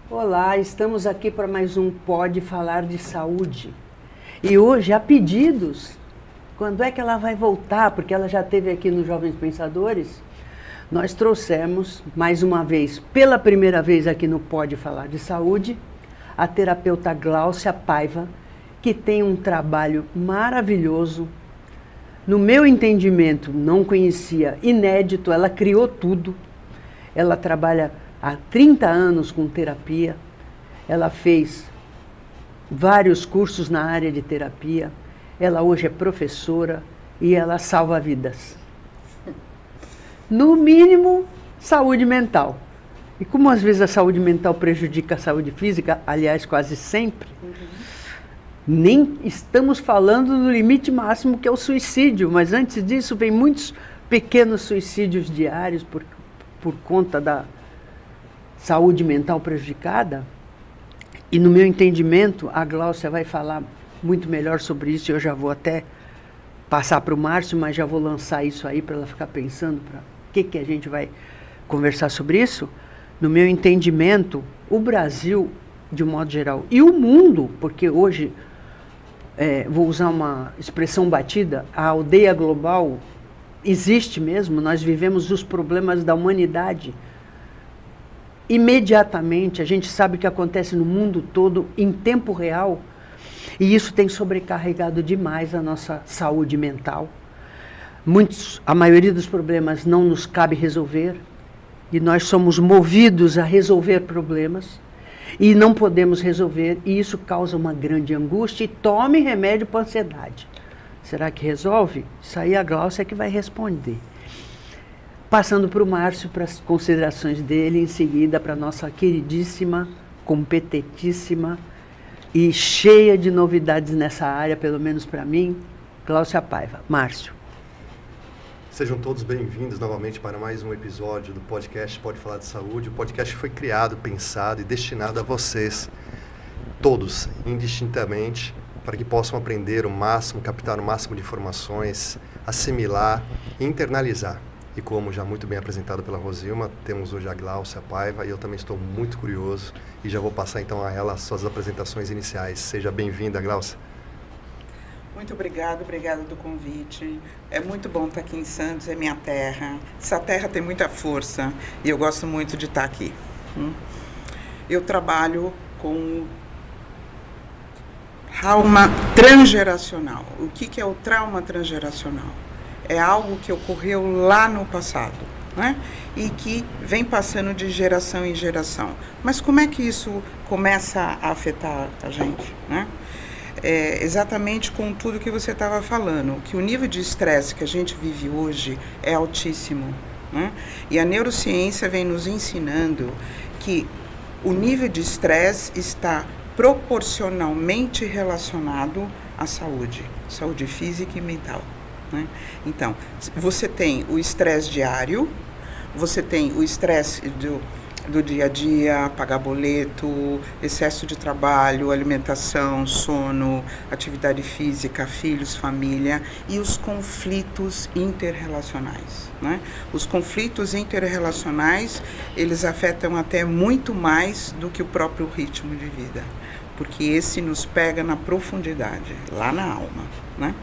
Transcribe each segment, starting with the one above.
Olá, estamos aqui para mais um Pode Falar de Saúde. E hoje, há pedidos, quando é que ela vai voltar? Porque ela já esteve aqui nos Jovens Pensadores. Nós trouxemos, mais uma vez, pela primeira vez aqui no Pode Falar de Saúde, a terapeuta Gláucia Paiva, que tem um trabalho maravilhoso. No meu entendimento, não conhecia, inédito, ela criou tudo. Ela trabalha há 30 anos com terapia, ela fez vários cursos na área de terapia, ela hoje é professora e ela salva vidas. No mínimo, saúde mental. E como às vezes a saúde mental prejudica a saúde física, aliás, quase sempre, nem estamos falando do limite máximo que é o suicídio, mas antes disso vem muitos pequenos suicídios diários por conta da saúde mental prejudicada. E no meu entendimento, a Gláucia vai falar muito melhor sobre isso, eu já vou até passar para o Márcio, mas já vou lançar isso aí para ela ficar pensando para o que a gente vai conversar sobre isso. No meu entendimento, o Brasil, de um modo geral, e o mundo, porque hoje, vou usar uma expressão batida, a aldeia global existe mesmo, nós vivemos os problemas da humanidade imediatamente, a gente sabe o que acontece no mundo todo em tempo real, e isso tem sobrecarregado demais a nossa saúde mental. A maioria dos problemas não nos cabe resolver, e nós somos movidos a resolver problemas, e não podemos resolver, e isso causa uma grande angústia, e tome remédio para a ansiedade. Será que resolve? Isso aí a Gláucia é que vai responder. Passando para o Márcio, para as considerações dele, em seguida para a nossa queridíssima, competentíssima e cheia de novidades nessa área, pelo menos para mim, Gláucia Paiva. Márcio. Sejam todos bem-vindos novamente para mais um episódio do podcast Pode Falar de Saúde. O podcast foi criado, pensado e destinado a vocês, todos, indistintamente, para que possam aprender o máximo, captar o máximo de informações, assimilar e internalizar. E como já muito bem apresentado pela Rosilma, temos hoje a Gláucia Paiva e eu também estou muito curioso e já vou passar então a ela as suas apresentações iniciais. Seja bem-vinda, Gláucia. Muito obrigada do convite. É muito bom estar aqui em Santos, é minha terra. Essa terra tem muita força e eu gosto muito de estar aqui. Eu trabalho com trauma transgeracional. O que é o trauma transgeracional? É algo que ocorreu lá no passado, né? E que vem passando de geração em geração. Mas como é que isso começa a afetar a gente, né? Exatamente com tudo que você estava falando, que o nível de estresse que a gente vive hoje é altíssimo, né? E a neurociência vem nos ensinando que o nível de estresse está proporcionalmente relacionado à saúde física e mental, né? Então, você tem o estresse diário, você tem o estresse do dia a dia, pagar boleto, excesso de trabalho, alimentação, sono, atividade física, filhos, família e os conflitos interrelacionais, né? Os conflitos interrelacionais, eles afetam até muito mais do que o próprio ritmo de vida, porque esse nos pega na profundidade, lá na alma, né?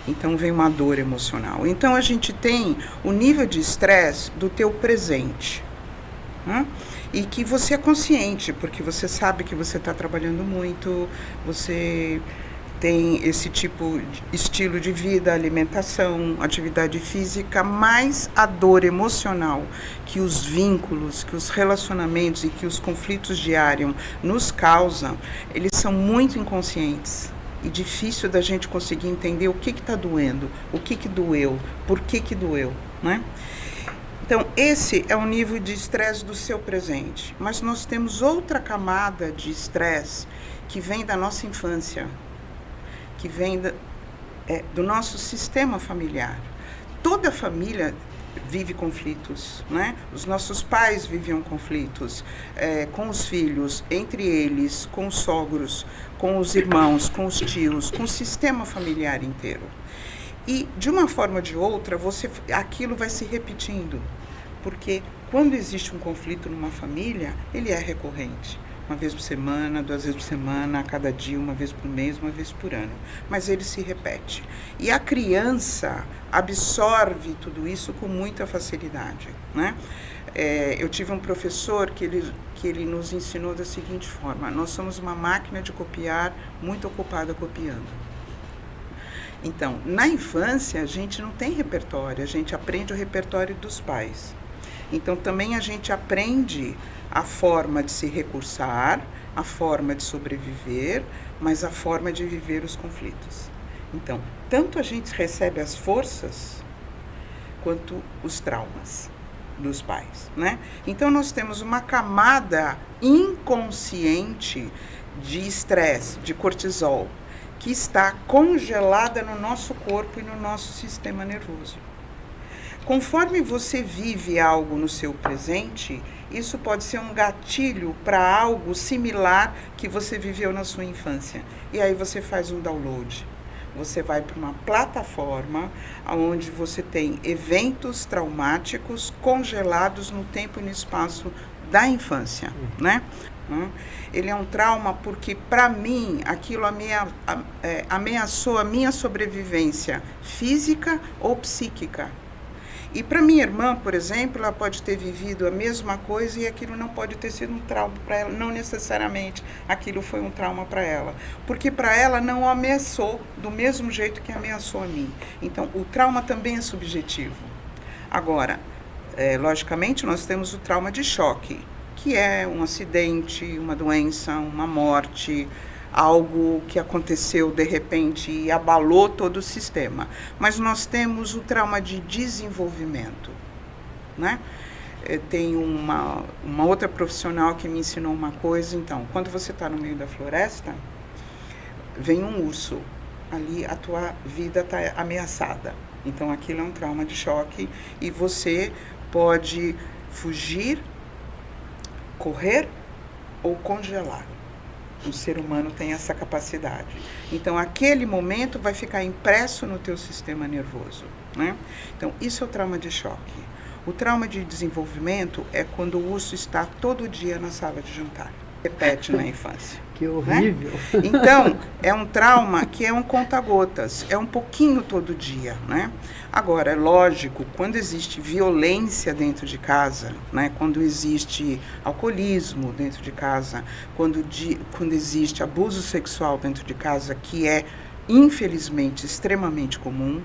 Então vem uma dor emocional. Então a gente tem o nível de estresse do teu presente, né? E que você é consciente, porque você sabe que você está trabalhando muito, você tem esse tipo de estilo de vida, alimentação, atividade física, mais a dor emocional que os vínculos, que os relacionamentos e que os conflitos diários nos causam, eles são muito inconscientes. E difícil da gente conseguir entender o que está doendo, o que doeu, por que doeu, né? Então, esse é o nível de estresse do seu presente. Mas nós temos outra camada de estresse que vem da nossa infância, que vem do nosso sistema familiar. Toda família vive conflitos, né? Os nossos pais viviam conflitos com os filhos, entre eles, com os sogros, com os irmãos, com os tios, com o sistema familiar inteiro. E, de uma forma ou de outra, aquilo vai se repetindo, porque quando existe um conflito numa família, ele é recorrente. uma vez por semana, 2 vezes por semana, a cada dia, 1 vez por mês, 1 vez por ano. Mas ele se repete. E a criança absorve tudo isso com muita facilidade, né? Eu tive um professor que ele nos ensinou da seguinte forma: nós somos uma máquina de copiar muito ocupada copiando. Então, na infância, a gente não tem repertório, a gente aprende o repertório dos pais. Então, também a gente aprende a forma de se recursar, a forma de sobreviver, mas a forma de viver os conflitos. Então, tanto a gente recebe as forças, quanto os traumas dos pais, né? Então, nós temos uma camada inconsciente de estresse, de cortisol, que está congelada no nosso corpo e no nosso sistema nervoso. Conforme você vive algo no seu presente, isso pode ser um gatilho para algo similar que você viveu na sua infância. E aí você faz um download. Você vai para uma plataforma onde você tem eventos traumáticos congelados no tempo e no espaço da infância, né? Ele é um trauma porque, para mim, aquilo ameaçou a minha sobrevivência física ou psíquica. E para minha irmã, por exemplo, ela pode ter vivido a mesma coisa e aquilo não pode ter sido um trauma para ela, não necessariamente aquilo foi um trauma para ela, porque para ela não ameaçou do mesmo jeito que ameaçou a mim. Então, o trauma também é subjetivo. Agora, logicamente, nós temos o trauma de choque, que é um acidente, uma doença, uma morte, algo que aconteceu de repente e abalou todo o sistema. Mas nós temos o trauma de desenvolvimento, né? Tem uma outra profissional que me ensinou uma coisa. Então, quando você está no meio da floresta, vem um urso, ali a tua vida está ameaçada. Então, aquilo é um trauma de choque e você pode fugir, correr ou congelar. O ser humano tem essa capacidade. Então, aquele momento vai ficar impresso no teu sistema nervoso, né? Então, isso é o trauma de choque. O trauma de desenvolvimento é quando o urso está todo dia na sala de jantar. Repete na infância. Que horrível. Né? Então, é um trauma que é um conta-gotas, é um pouquinho todo dia, né? Agora, é lógico, quando existe violência dentro de casa, né? Quando existe alcoolismo dentro de casa, quando existe abuso sexual dentro de casa, que é, infelizmente, extremamente comum,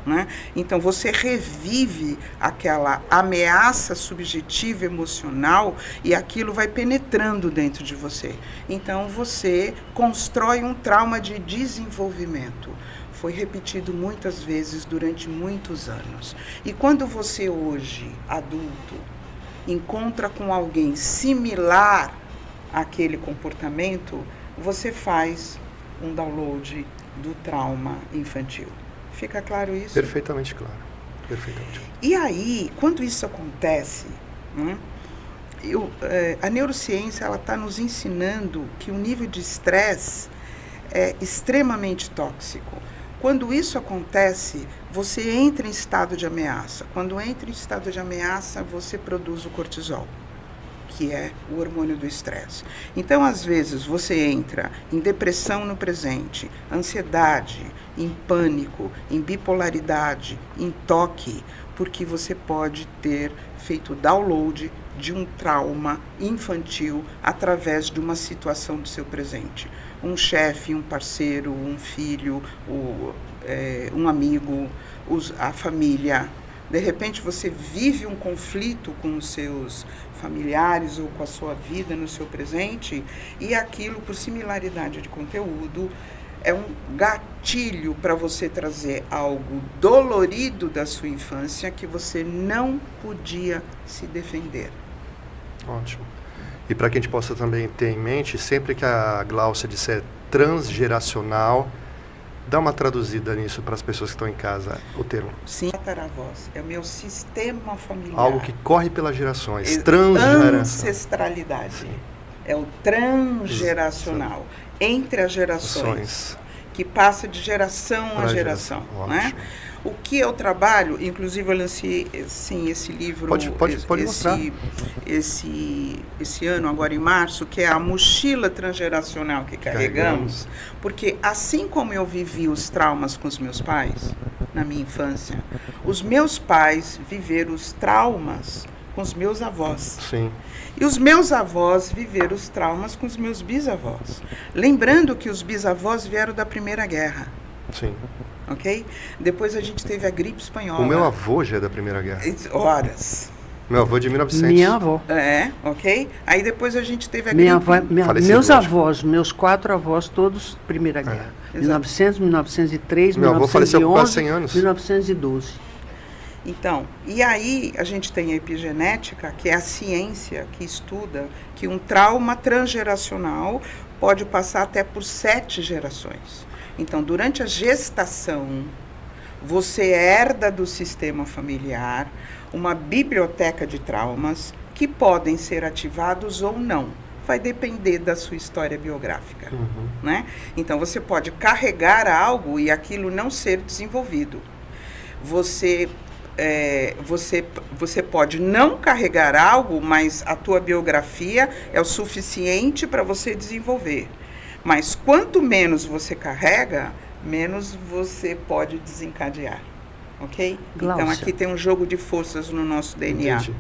né? Então, você revive aquela ameaça subjetiva emocional e aquilo vai penetrando dentro de você. Então, você constrói um trauma de desenvolvimento. Foi repetido muitas vezes durante muitos anos. E quando você hoje, adulto, encontra com alguém similar àquele comportamento, você faz um download do trauma infantil. Fica claro isso? Perfeitamente claro. Perfeitamente. E aí, quando isso acontece, né, a neurociência está nos ensinando que o nível de estresse é extremamente tóxico. Quando isso acontece, você entra em estado de ameaça. Quando entra em estado de ameaça, você produz o cortisol, que é o hormônio do estresse. Então, às vezes, você entra em depressão no presente, ansiedade, em pânico, em bipolaridade, em toque, porque você pode ter feito download de um trauma infantil através de uma situação do seu presente. Um chefe, um parceiro, um filho, um amigo, a família. De repente você vive um conflito com os seus familiares ou com a sua vida no seu presente e aquilo, por similaridade de conteúdo, é um gatilho para você trazer algo dolorido da sua infância que você não podia se defender. Ótimo. E para que a gente possa também ter em mente, sempre que a Gláucia disser transgeracional, dá uma traduzida nisso para as pessoas que estão em casa, o termo. Sim, tataravós. É o meu sistema familiar. Algo que corre pelas gerações. Transgeração. Ancestralidade. Sim. É o transgeracional. Entre as gerações. Que passa de geração a geração. Né? O que eu trabalho, inclusive eu lancei sim, esse livro Pode mostrar. Esse ano, agora em março, que é a mochila transgeracional que carregamos, porque assim como eu vivi os traumas com os meus pais, na minha infância, os meus pais viveram os traumas com os meus avós. Sim. E os meus avós viveram os traumas com os meus bisavós. Lembrando que os bisavós vieram da Primeira Guerra. Sim. Ok? Depois a gente teve a gripe espanhola. O meu avô já é da Primeira Guerra. Horas. Meu avô é de 1900. Minha avó. Ok? Aí depois a gente teve a Minha gripe... avó meus avós, meus 4 avós, todos Primeira Guerra. 1900, 1903, meu 1911, avô faleceu com quase 100 anos. 1912. Então, e aí a gente tem a epigenética, que é a ciência que estuda que um trauma transgeracional pode passar até por 7 gerações. Então, durante a gestação, você herda do sistema familiar uma biblioteca de traumas que podem ser ativados ou não. Vai depender da sua história biográfica. Né? Então, você pode carregar algo e aquilo não ser desenvolvido. Você pode não carregar algo, mas a tua biografia é o suficiente para você desenvolver. Mas quanto menos você carrega, menos você pode desencadear. Ok? Glaucia. Então aqui tem um jogo de forças no nosso DNA. Entendi.